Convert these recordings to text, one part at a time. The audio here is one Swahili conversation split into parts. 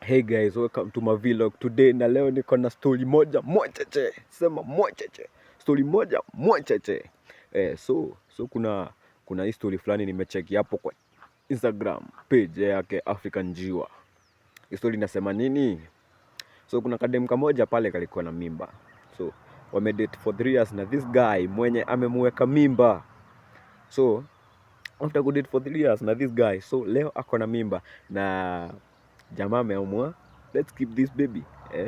Hey guys, welcome to my vlog today. Na leo niko na story moja mwachache. Sema mwachache. Story moja mwachache. So kuna hii story fulani nimecheki hapo kwa Instagram page yake African Njiwa. Hii story inasema nini? So kuna kadem kamoja pale kalikuwa na mimba. So wamedate for 3 years na this guy mwenye amemweka mimba. So after good date for 3 years na this guy, so leo ako na mimba na jamaa ameamua let's keep this baby.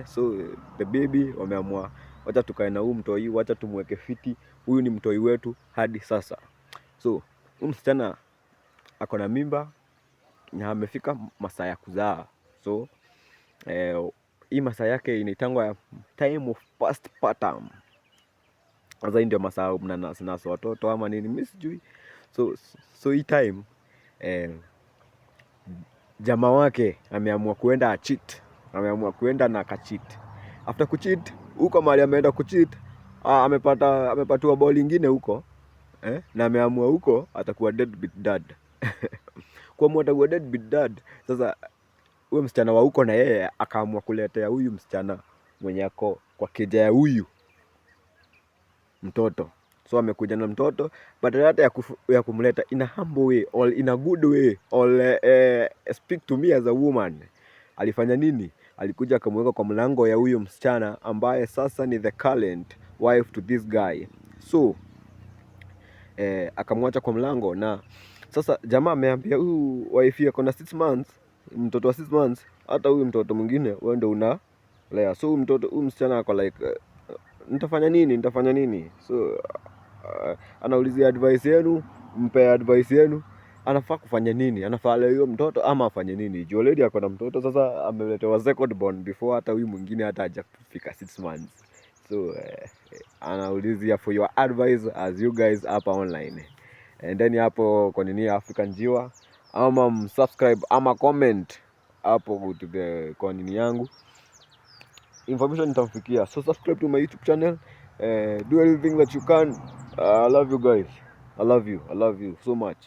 So the baby wameamua wacha tukae na huyu mtoi, wacha tumweke fiti, huyu ni mtoi wetu hadi sasa. So huyu msichana ako na mimba na amefika masaa ya kuzaa. So hii masaa yake inaitangwa time of postpartum. Sasa hii ndio masaa mnanasa watoto ama nini mimi sijui. So hii time jamaa wake ameamua kuenda acheat. Ameamua kuenda na akacheat. After kucheat, huko mahali ameenda kucheat, amepatiwa ball ingine huko. Na ameamua huko atakuwa deadbeat dad. Kwa mwa atakuwa deadbeat dad. Sasa huyo msichana wa huko na yeye akaamua kuletea huyu msichana mwenye ako kwa keja ya huyu mtoto. So amekuja na mtoto, but hata ya kumleta in a humble way or in a good way or speak to me as a woman. Alifanya nini? Alikuja akamweka kwa mlango ya huyo msichana ambaye sasa ni the current wife to this guy. So akamwacha kwa mlango na sasa jamaa ameambia huyu wife yako na 6 months, mtoto wa 6 months, hata huyu mtoto mwingine wewe ndio unalea. So huyu msichana ako like nitafanya nini? So anaulizia advice yenu, mpe advice yenu, anafaa kufanya nini? Anafaa leo hiyo mtoto ama afanye nini? Juu already ako na mtoto, sasa ameletewa second born before hata huyu mwingine hata hajafika 6 months. So anaulizia for your advice as you guys hapa online. And then hapo kwa nini African Njiwa, ama subscribe ama comment hapo to the kwa nini yangu, information itamfikia. So subscribe to my YouTube channel. Do everything that you can. I love you guys. I love you so much.